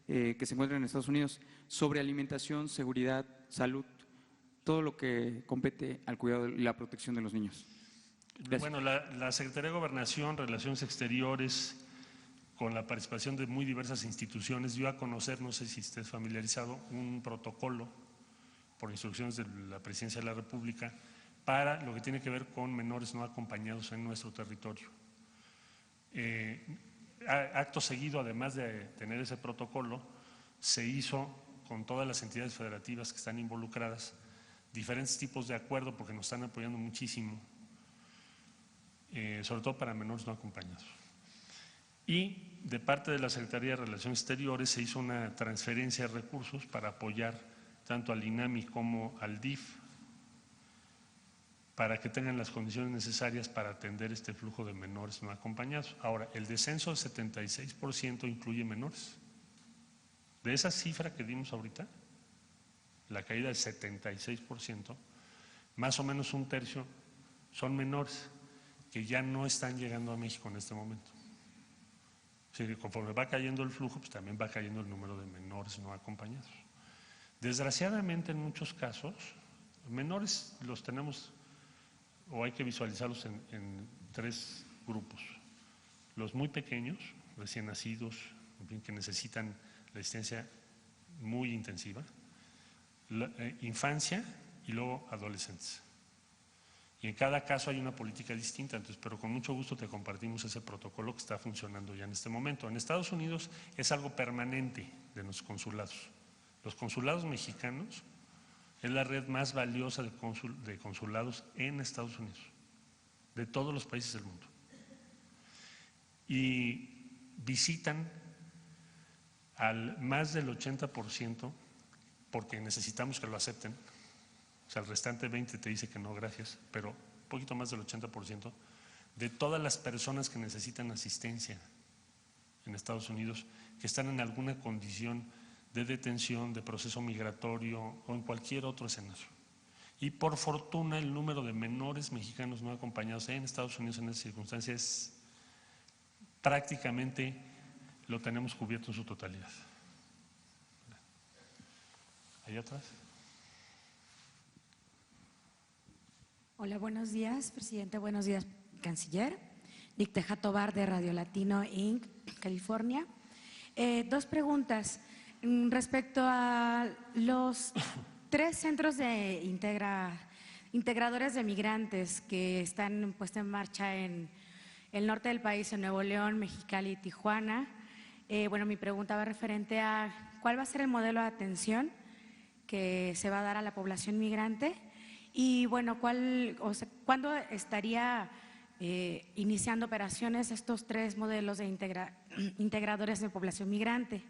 que se encuentran en Estados Unidos, sobre alimentación, seguridad, salud, todo lo que compete al cuidado y la protección de los niños. Gracias. Bueno, la Secretaría de Gobernación, Relaciones Exteriores, con la participación de muy diversas instituciones, dio a conocer, no sé si esté familiarizado, un protocolo por instrucciones de la Presidencia de la República para lo que tiene que ver con menores no acompañados en nuestro territorio. Acto seguido, además de tener ese protocolo, se hizo con todas las entidades federativas que están involucradas diferentes tipos de acuerdo porque nos están apoyando muchísimo, sobre todo para menores no acompañados. Y de parte de la Secretaría de Relaciones Exteriores se hizo una transferencia de recursos para apoyar tanto al INAMI como al DIF para que tengan las condiciones necesarias para atender este flujo de menores no acompañados. Ahora, el descenso del 76% incluye menores. De esa cifra que dimos ahorita, la caída del 76%, más o menos un tercio son menores que ya no están llegando a México en este momento. Sí, conforme va cayendo el flujo, pues también va cayendo el número de menores no acompañados. Desgraciadamente, en muchos casos, menores los tenemos o hay que visualizarlos en tres grupos. Los muy pequeños, recién nacidos, en fin, que necesitan la asistencia muy intensiva, infancia y luego adolescentes. Y en cada caso hay una política distinta, entonces, pero con mucho gusto te compartimos ese protocolo que está funcionando ya en este momento. En Estados Unidos es algo permanente de los consulados. Los consulados mexicanos es la red más valiosa de consulados en Estados Unidos, de todos los países del mundo. Y visitan al más del 80% porque necesitamos que lo acepten. O sea, el restante 20 te dice que no, gracias, pero un poquito más del 80% de todas las personas que necesitan asistencia en Estados Unidos, que están en alguna condición de detención, de proceso migratorio o en cualquier otro escenario. Y por fortuna el número de menores mexicanos no acompañados en Estados Unidos en esas circunstancias prácticamente lo tenemos cubierto en su totalidad. Allá atrás. Hola, buenos días, presidente. Buenos días, canciller. Nicteja Tobar de Radio Latino Inc., California. Dos preguntas respecto a los 3 centros de integradores de migrantes que están puestos en marcha en el norte del país, en Nuevo León, Mexicali y Tijuana. Bueno, mi pregunta va referente a cuál va a ser el modelo de atención que se va a dar a la población migrante y, bueno, ¿cuándo estaría iniciando operaciones estos 3 modelos de integradores de población migrante?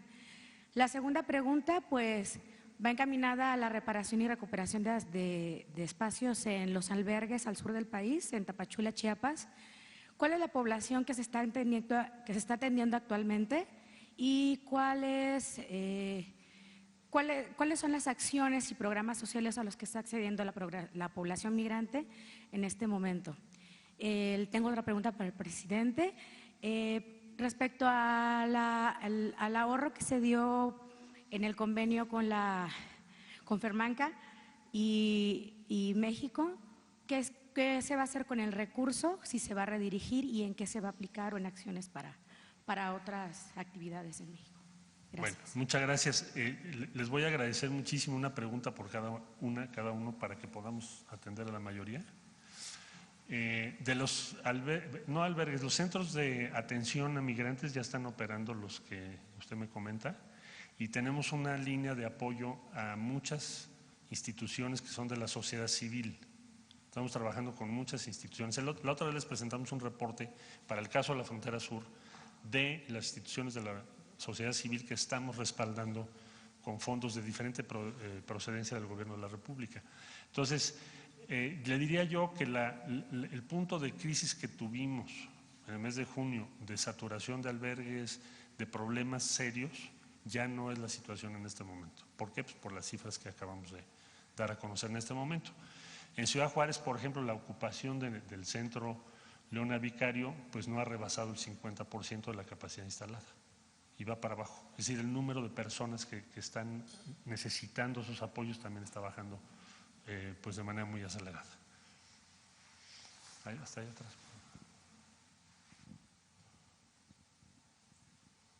La segunda pregunta, pues, va encaminada a la reparación y recuperación de espacios en los albergues al sur del país, en Tapachula, Chiapas. ¿Cuál es la población que se está atendiendo actualmente y cuáles son las acciones y programas sociales a los que está accediendo la población migrante en este momento? Tengo otra pregunta para el presidente. Respecto al ahorro que se dio en el convenio con Fermanca y México, ¿qué se va a hacer con el recurso? Si se va a redirigir y en qué se va a aplicar o en acciones para otras actividades en México. Gracias. Bueno, muchas gracias. Les voy a agradecer muchísimo una pregunta por cada uno para que podamos atender a la mayoría. De los albergues, los centros de atención a migrantes ya están operando los que usted me comenta y tenemos una línea de apoyo a muchas instituciones que son de la sociedad civil. Estamos trabajando con muchas instituciones. La otra vez les presentamos un reporte para el caso de la frontera sur de las instituciones de la sociedad civil que estamos respaldando con fondos de diferente procedencia del gobierno de la República. Entonces, le diría yo que el punto de crisis que tuvimos en el mes de junio de saturación de albergues, de problemas serios, ya no es la situación en este momento. ¿Por qué? Pues por las cifras que acabamos de dar a conocer en este momento. En Ciudad Juárez, por ejemplo, la ocupación del centro Leona Vicario pues no ha rebasado el 50% de la capacidad instalada y va para abajo. Es decir, el número de personas que están necesitando esos apoyos también está bajando pues de manera muy acelerada. Hasta ahí atrás.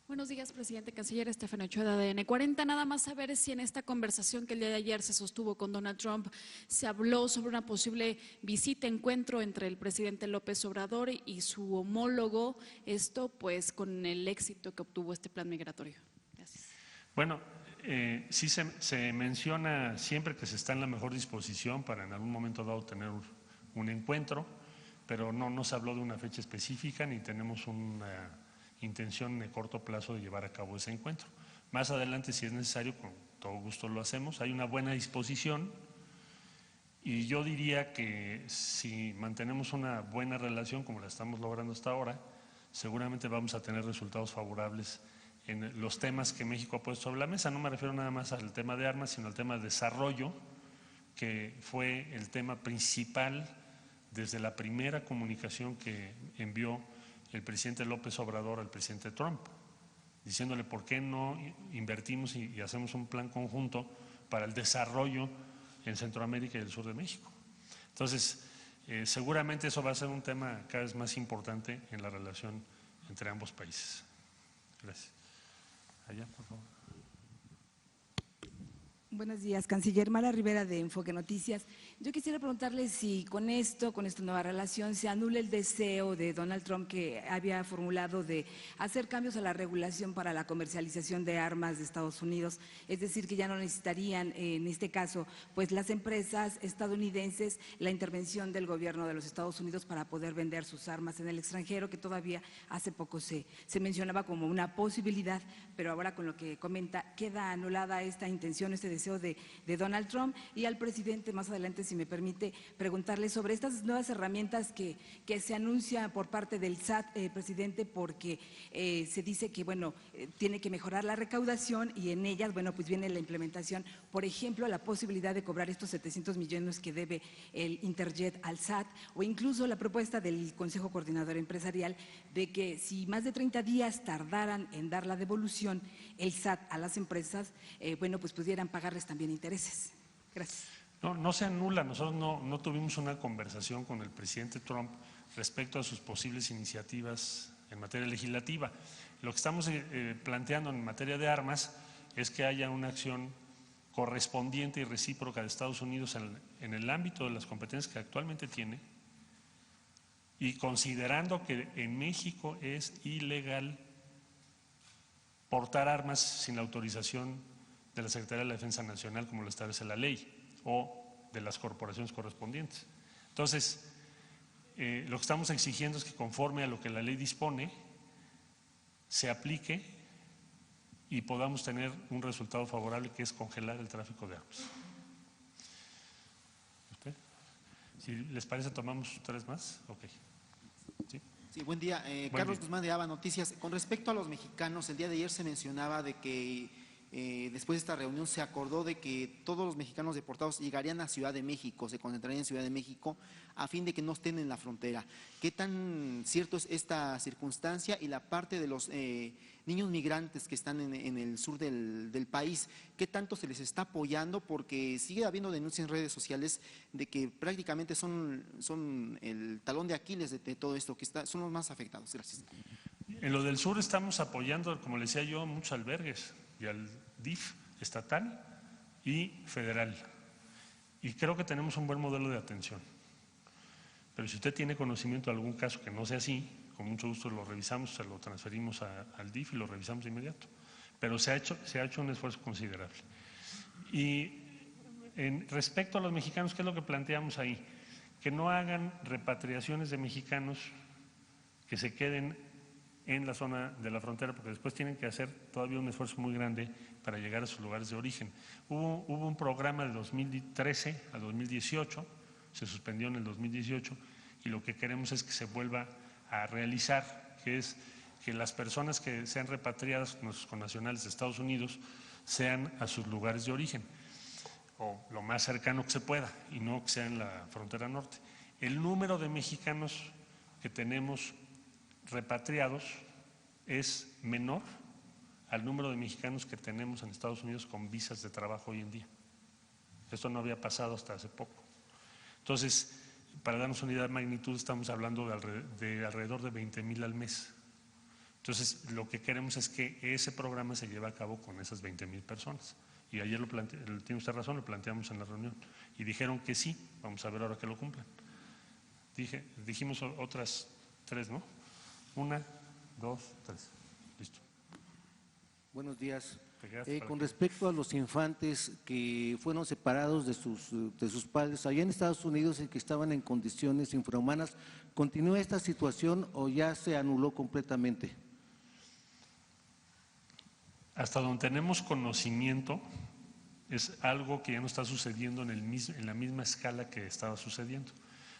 Buenos días, presidente, canciller Estefan Ochoa de ADN 40. Nada más saber si en esta conversación que el día de ayer se sostuvo con Donald Trump se habló sobre una posible visita, encuentro entre el presidente López Obrador y su homólogo, esto pues con el éxito que obtuvo este plan migratorio. Gracias. Bueno, sí se menciona siempre que se está en la mejor disposición para en algún momento dado tener un encuentro, pero no se habló de una fecha específica ni tenemos una intención de corto plazo de llevar a cabo ese encuentro. Más adelante, si es necesario, con todo gusto lo hacemos. Hay una buena disposición y yo diría que si mantenemos una buena relación como la estamos logrando hasta ahora, seguramente vamos a tener resultados favorables en los temas que México ha puesto sobre la mesa. No me refiero nada más al tema de armas, sino al tema de desarrollo, que fue el tema principal desde la primera comunicación que envió el presidente López Obrador al presidente Trump, diciéndole por qué no invertimos y hacemos un plan conjunto para el desarrollo en Centroamérica y el sur de México. Entonces, seguramente eso va a ser un tema cada vez más importante en la relación entre ambos países. Gracias. Allá, por favor. Buenos días, canciller Mara Rivera de Enfoque Noticias. Yo quisiera preguntarle si con esta nueva relación se anula el deseo de Donald Trump que había formulado de hacer cambios a la regulación para la comercialización de armas de Estados Unidos, es decir, que ya no necesitarían en este caso pues las empresas estadounidenses la intervención del gobierno de los Estados Unidos para poder vender sus armas en el extranjero, que todavía hace poco se mencionaba como una posibilidad, pero ahora con lo que comenta queda anulada esta intención, este deseo de Donald Trump, y al presidente más adelante, si me permite, preguntarle sobre estas nuevas herramientas que se anuncia por parte del SAT, presidente, porque se dice que, bueno, tiene que mejorar la recaudación y en ellas, bueno, pues viene la implementación, por ejemplo, la posibilidad de cobrar estos 700 millones que debe el Interjet al SAT, o incluso la propuesta del Consejo Coordinador Empresarial de que si más de 30 días tardaran en dar la devolución el SAT a las empresas, bueno, pues pudieran pagarles también intereses. Gracias. No se anula. Nosotros no tuvimos una conversación con el presidente Trump respecto a sus posibles iniciativas en materia legislativa. Lo que estamos planteando en materia de armas es que haya una acción correspondiente y recíproca de Estados Unidos en el ámbito de las competencias que actualmente tiene, y considerando que en México es ilegal portar armas sin la autorización de la Secretaría de la Defensa Nacional, como lo establece la ley, o de las corporaciones correspondientes. Entonces, lo que estamos exigiendo es que, conforme a lo que la ley dispone, se aplique y podamos tener un resultado favorable, que es congelar el tráfico de armas. ¿Okay? Si les parece, tomamos 3 más. Ok. ¿Sí? Sí, buen día. Carlos Guzmán de ABA Noticias. Con respecto a los mexicanos, el día de ayer se mencionaba de que después de esta reunión se acordó de que todos los mexicanos deportados llegarían a Ciudad de México, se concentrarían en Ciudad de México a fin de que no estén en la frontera. ¿Qué tan cierto es esta circunstancia? Y la parte de los niños migrantes que están en el sur del país, ¿qué tanto se les está apoyando? Porque sigue habiendo denuncias en redes sociales de que prácticamente son el talón de Aquiles de todo esto, que son los más afectados. Gracias. En lo del sur estamos apoyando, como le decía yo, a muchos albergues y al DIF estatal y federal. Y creo que tenemos un buen modelo de atención. Pero si usted tiene conocimiento de algún caso que no sea así, con mucho gusto lo revisamos, se lo transferimos al DIF y lo revisamos de inmediato. Pero se ha hecho un esfuerzo considerable. Y respecto a los mexicanos, ¿qué es lo que planteamos ahí? Que no hagan repatriaciones de mexicanos que se queden en la zona de la frontera, porque después tienen que hacer todavía un esfuerzo muy grande para llegar a sus lugares de origen. Hubo un programa de 2013 a 2018, se suspendió en el 2018, y lo que queremos es que se vuelva a realizar, que es que las personas que sean repatriadas, nuestros connacionales de Estados Unidos, sean a sus lugares de origen, o lo más cercano que se pueda, y no que sea en la frontera norte. El número de mexicanos que tenemos repatriados es menor al número de mexicanos que tenemos en Estados Unidos con visas de trabajo hoy en día. Esto no había pasado hasta hace poco. Entonces, para darnos una idea de magnitud, estamos hablando de alrededor de 20,000 al mes. Entonces, lo que queremos es que ese programa se lleve a cabo con esas 20,000 personas. Y ayer tiene usted razón, lo planteamos en la reunión. Y dijeron que sí, vamos a ver ahora que lo cumplan. Dijimos otras 3, ¿no? 1, 2, 3. Listo. Buenos días. Con respecto a los infantes que fueron separados de sus padres allá en Estados Unidos y que estaban en condiciones infrahumanas, ¿continúa esta situación o ya se anuló completamente? Hasta donde tenemos conocimiento, es algo que ya no está sucediendo en la misma escala que estaba sucediendo.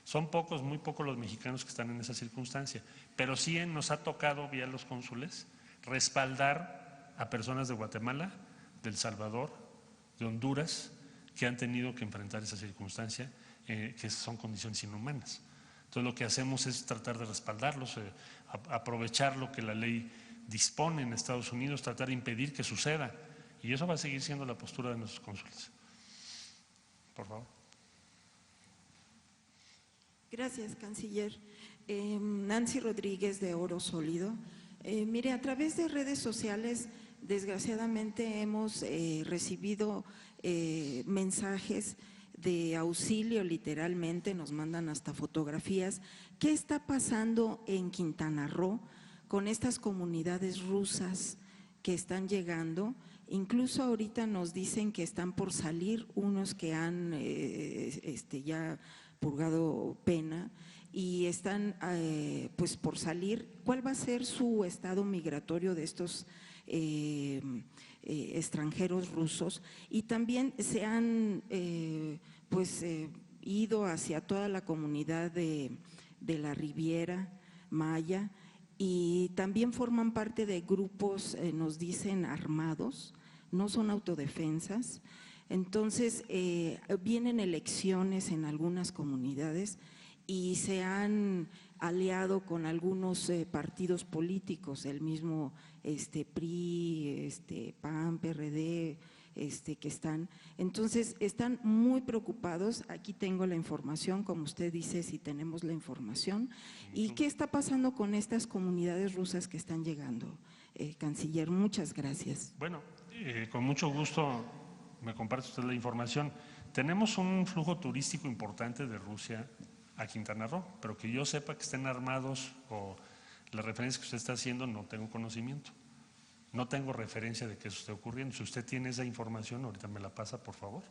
Son pocos, muy pocos los mexicanos que están en esa circunstancia, pero sí nos ha tocado, vía los cónsules, respaldar a personas de Guatemala, de El Salvador, de Honduras, que han tenido que enfrentar esa circunstancia, que son condiciones inhumanas. Entonces lo que hacemos es tratar de respaldarlos, aprovechar lo que la ley dispone en Estados Unidos, tratar de impedir que suceda, y eso va a seguir siendo la postura de nuestros cónsules. Por favor. Gracias, canciller. Nancy Rodríguez, de Oro Sólido. Mire, a través de redes sociales, desgraciadamente hemos recibido mensajes de auxilio, literalmente, nos mandan hasta fotografías. ¿Qué está pasando en Quintana Roo con estas comunidades rusas que están llegando? Incluso ahorita nos dicen que están por salir unos que han ya purgado pena y están pues por salir. ¿Cuál va a ser su estado migratorio de estos extranjeros rusos, y también se han ido hacia toda la comunidad de la Riviera Maya, y también forman parte de grupos, nos dicen, armados, no son autodefensas. Entonces, vienen elecciones en algunas comunidades y se han aliado con algunos partidos políticos, el mismo PRI, PAN, PRD, que están. Entonces, están muy preocupados. Aquí tengo la información, como usted dice, si tenemos la información. ¿Y qué está pasando con estas comunidades rusas que están llegando, canciller? Muchas gracias. Bueno, con mucho gusto me comparte usted la información. Tenemos un flujo turístico importante de Rusia a Quintana Roo, pero que yo sepa que estén armados o la referencia que usted está haciendo no tengo conocimiento. No tengo referencia de que eso esté ocurriendo. Si usted tiene esa información, ahorita me la pasa, por favor,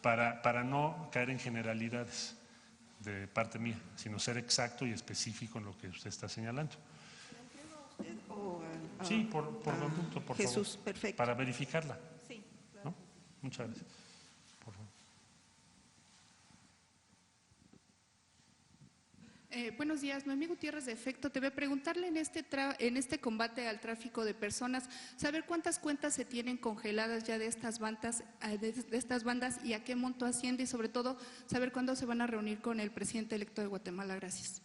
para no caer en generalidades de parte mía, sino ser exacto y específico en lo que usted está señalando. ¿La entrego a usted o sí, por lo tanto, por Jesús, favor, perfecto. para verificarla. Sí, claro. ¿No? Muchas gracias. Por favor. Buenos días, Noemí Gutiérrez de Efecto TV. Preguntarle en este combate al tráfico de personas, saber cuántas cuentas se tienen congeladas ya de estas bandas y a qué monto asciende, y sobre todo saber cuándo se van a reunir con el presidente electo de Guatemala. Gracias.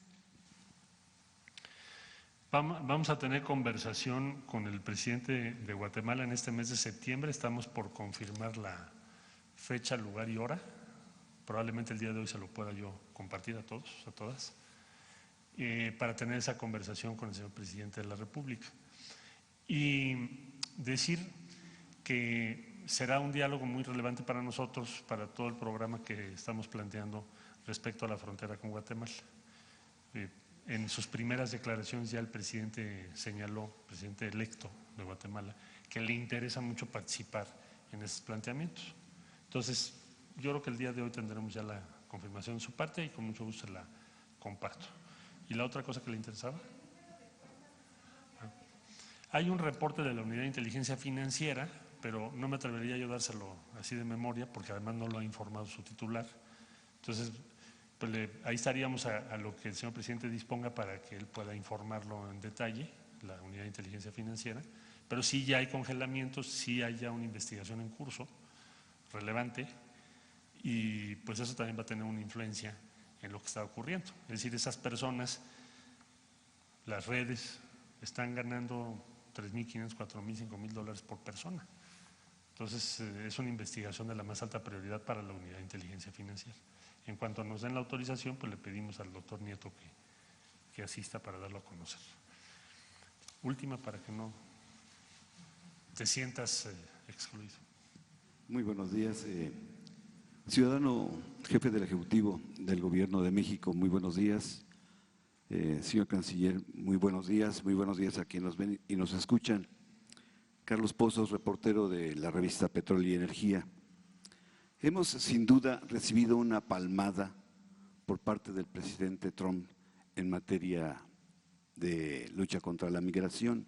Vamos a tener conversación con el presidente de Guatemala en este mes de septiembre. Estamos por confirmar la fecha, lugar y hora. Probablemente el día de hoy se lo pueda yo compartir a todos, a todas, para tener esa conversación con el señor presidente de la República. Y decir que será un diálogo muy relevante para nosotros, para todo el programa que estamos planteando respecto a la frontera con Guatemala. En sus primeras declaraciones ya el presidente señaló, presidente electo de Guatemala, que le interesa mucho participar en esos planteamientos. Entonces, yo creo que el día de hoy tendremos ya la confirmación de su parte y con mucho gusto la comparto. ¿Y la otra cosa que le interesaba? Hay un reporte de la Unidad de Inteligencia Financiera, pero no me atrevería yo a dárselo así de memoria, porque además no lo ha informado su titular. Entonces, pues ahí estaríamos a lo que el señor presidente disponga para que él pueda informarlo en detalle, la Unidad de Inteligencia Financiera, pero sí ya hay congelamientos, sí hay ya una investigación en curso relevante, y pues eso también va a tener una influencia en lo que está ocurriendo. Es decir, esas personas, las redes, están ganando $3,500, $4,000, $5,000 por persona. Entonces, es una investigación de la más alta prioridad para la Unidad de Inteligencia Financiera. En cuanto nos den la autorización, pues le pedimos al doctor Nieto que asista para darlo a conocer. Última, para que no te sientas excluido. Muy buenos días. Ciudadano jefe del Ejecutivo del Gobierno de México, muy buenos días. Señor Canciller, muy buenos días a quienes nos ven y nos escuchan. Carlos Pozos, reportero de la revista Petróleo y Energía. Hemos sin duda recibido una palmada por parte del presidente Trump en materia de lucha contra la migración.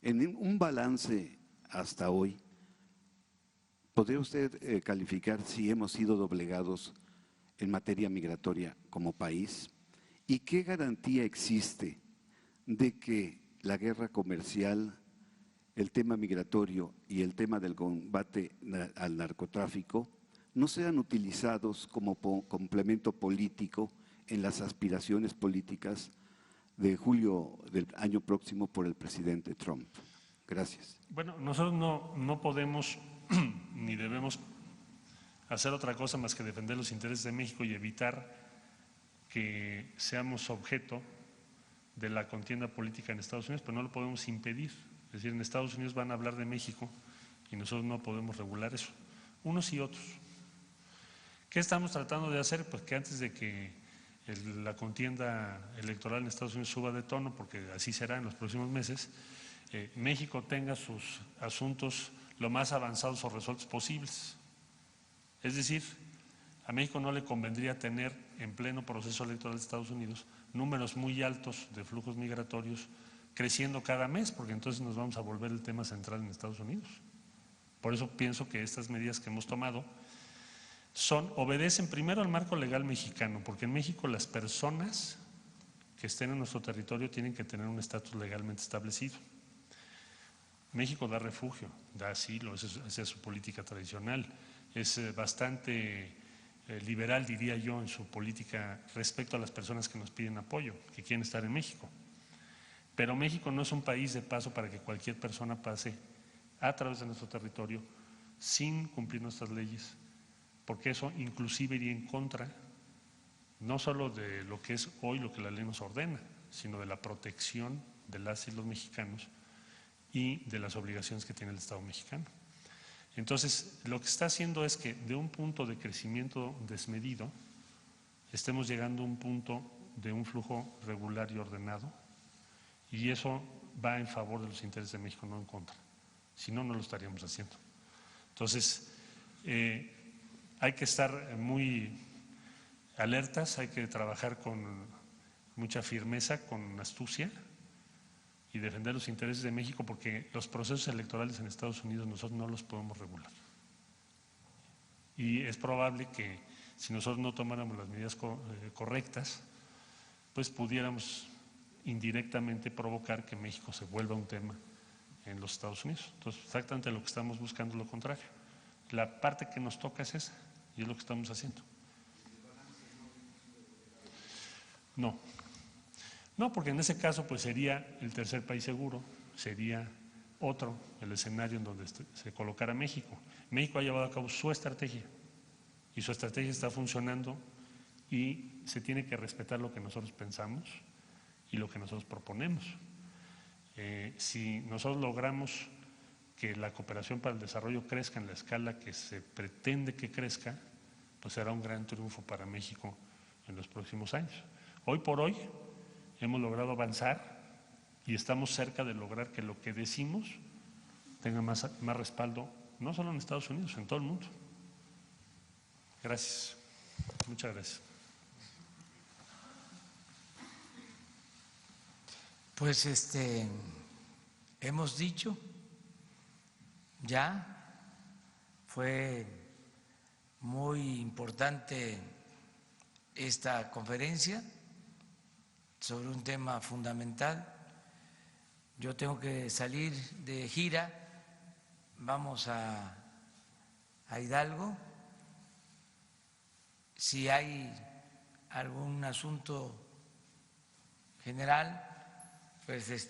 En un balance hasta hoy, ¿podría usted calificar si hemos sido doblegados en materia migratoria como país? ¿Y qué garantía existe de que la guerra comercial, el tema migratorio y el tema del combate al narcotráfico no sean utilizados como complemento político en las aspiraciones políticas de julio del año próximo por el presidente Trump? Gracias. Bueno, nosotros no podemos ni debemos hacer otra cosa más que defender los intereses de México y evitar que seamos objeto de la contienda política en Estados Unidos, pero no lo podemos impedir. Es decir, en Estados Unidos van a hablar de México y nosotros no podemos regular eso, unos y otros. ¿Qué estamos tratando de hacer? Pues que antes de que la contienda electoral en Estados Unidos suba de tono, porque así será en los próximos meses, México tenga sus asuntos lo más avanzados o resueltos posibles. Es decir, a México no le convendría tener en pleno proceso electoral de Estados Unidos números muy altos de flujos migratorios creciendo cada mes, porque entonces nos vamos a volver el tema central en Estados Unidos. Por eso pienso que estas medidas que hemos tomado obedecen primero al marco legal mexicano, porque en México las personas que estén en nuestro territorio tienen que tener un estatus legalmente establecido. México da refugio, da asilo, esa es su política tradicional, es bastante liberal, diría yo, en su política respecto a las personas que nos piden apoyo, que quieren estar en México. Pero México no es un país de paso para que cualquier persona pase a través de nuestro territorio sin cumplir nuestras leyes, porque eso inclusive iría en contra no solo de lo que es hoy lo que la ley nos ordena, sino de la protección de las y los mexicanos y de las obligaciones que tiene el Estado mexicano. Entonces, lo que está haciendo es que de un punto de crecimiento desmedido estemos llegando a un punto de un flujo regular y ordenado, y eso va en favor de los intereses de México, no en contra. Si no, no lo estaríamos haciendo. Entonces, hay que estar muy alertas, hay que trabajar con mucha firmeza, con astucia y defender los intereses de México, porque los procesos electorales en Estados Unidos nosotros no los podemos regular. Y es probable que si nosotros no tomáramos las medidas correctas, pues pudiéramos indirectamente provocar que México se vuelva un tema en los Estados Unidos. Entonces, exactamente lo que estamos buscando es lo contrario. La parte que nos toca es esa, y es lo que estamos haciendo. No, porque en ese caso pues sería el tercer país seguro, sería otro el escenario en donde se colocara México. México ha llevado a cabo su estrategia y su estrategia está funcionando y se tiene que respetar lo que nosotros pensamos y lo que nosotros proponemos. Si nosotros logramos que la cooperación para el desarrollo crezca en la escala que se pretende que crezca, pues será un gran triunfo para México en los próximos años. Hoy por hoy hemos logrado avanzar y estamos cerca de lograr que lo que decimos tenga más respaldo, no solo en Estados Unidos, en todo el mundo. Gracias. Muchas gracias. Pues hemos dicho, ya fue muy importante esta conferencia sobre un tema fundamental. Yo tengo que salir de gira, vamos a Hidalgo. Si hay algún asunto general, pues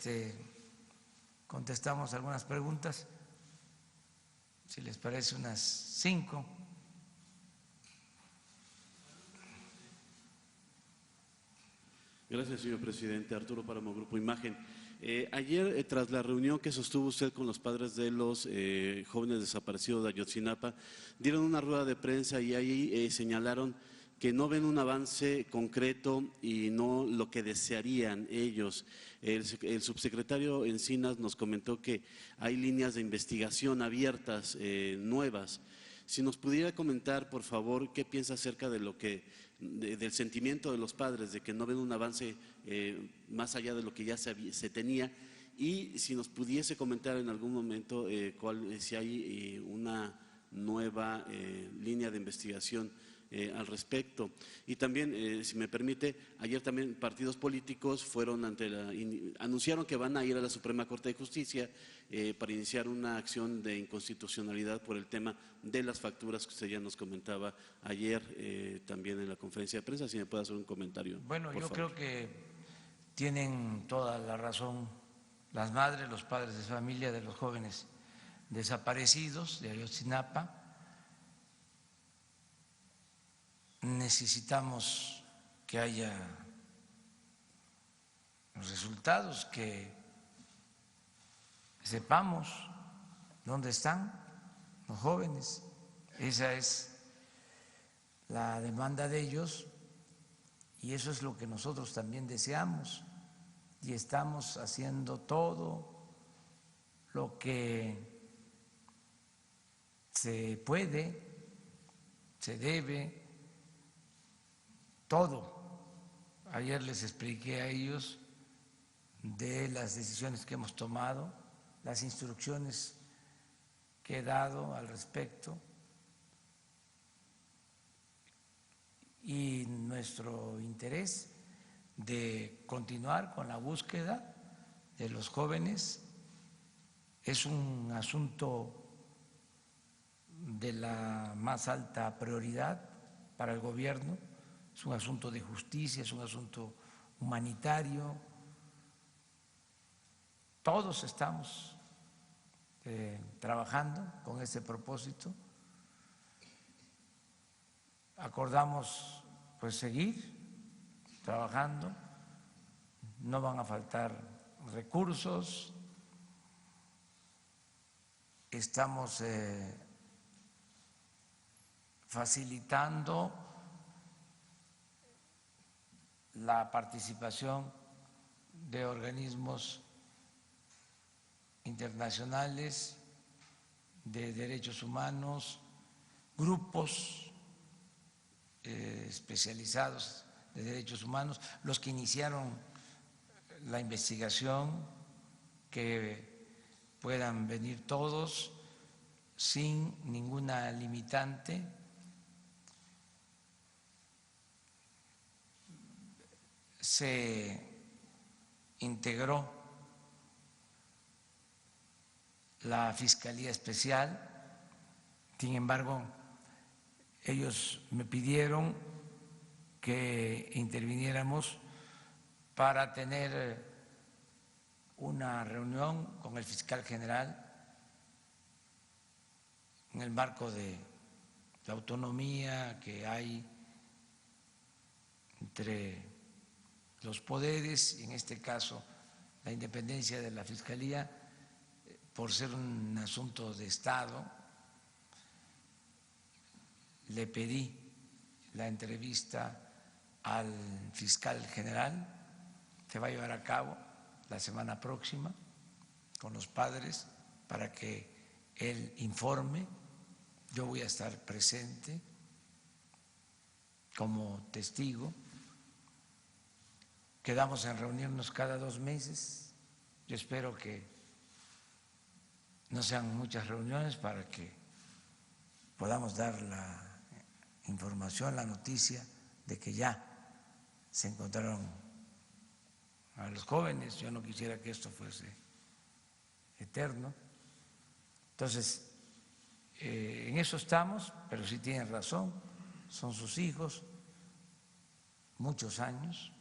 contestamos algunas preguntas, si les parece unas 5. Gracias, señor presidente. Arturo Páramo, Grupo Imagen. Ayer, tras la reunión que sostuvo usted con los padres de los jóvenes desaparecidos de Ayotzinapa, dieron una rueda de prensa y ahí señalaron que no ven un avance concreto y no lo que desearían ellos. El subsecretario Encinas nos comentó que hay líneas de investigación abiertas, nuevas. Si nos pudiera comentar, por favor, qué piensa acerca de lo que, del sentimiento de los padres, de que no ven un avance más allá de lo que ya se tenía, y si nos pudiese comentar en algún momento si hay una nueva línea de investigación al respecto. Y también, si me permite, ayer también partidos políticos fueron anunciaron que van a ir a la Suprema Corte de Justicia para iniciar una acción de inconstitucionalidad por el tema de las facturas que usted ya nos comentaba ayer también en la conferencia de prensa. Si me puede hacer un comentario. Bueno, yo creo que tienen toda la razón las madres, los padres de familia de los jóvenes desaparecidos de Ayotzinapa. Necesitamos que haya resultados, que sepamos dónde están los jóvenes. Esa es la demanda de ellos y eso es lo que nosotros también deseamos y estamos haciendo todo lo que se puede, se debe, todo. Ayer les expliqué a ellos de las decisiones que hemos tomado, las instrucciones que he dado al respecto y nuestro interés de continuar con la búsqueda de los jóvenes. Es un asunto de la más alta prioridad para el gobierno, es un asunto de justicia, es un asunto humanitario. Todos estamos trabajando con ese propósito. Acordamos pues seguir trabajando, no van a faltar recursos, estamos facilitando la participación de organismos internacionales de derechos humanos, grupos especializados de derechos humanos, los que iniciaron la investigación, que puedan venir todos sin ninguna limitante. Se integró la Fiscalía Especial, sin embargo, ellos me pidieron que interviniéramos para tener una reunión con el fiscal general en el marco de la autonomía que hay entre los poderes, y en este caso la independencia de la Fiscalía, por ser un asunto de Estado. Le pedí la entrevista al fiscal general, se va a llevar a cabo la semana próxima con los padres para que él informe. Yo voy a estar presente como testigo. Quedamos en reunirnos cada 2 meses. Yo espero que no sean muchas reuniones para que podamos dar la información, la noticia de que ya se encontraron a los jóvenes. Yo no quisiera que esto fuese eterno. Entonces, en eso estamos, pero sí tienen razón, son sus hijos, muchos años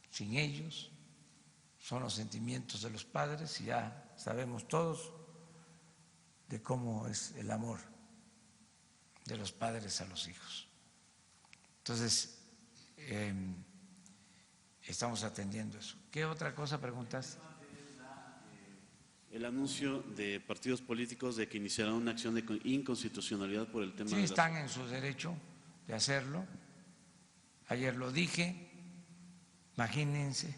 sin ellos, son los sentimientos de los padres y ya sabemos todos de cómo es el amor de los padres a los hijos. Entonces, estamos atendiendo eso. ¿Qué otra cosa preguntas? El anuncio de partidos políticos de que iniciarán una acción de inconstitucionalidad por el tema Sí, de están en su derecho de hacerlo. Ayer lo dije, imagínense,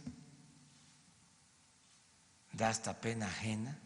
da hasta pena ajena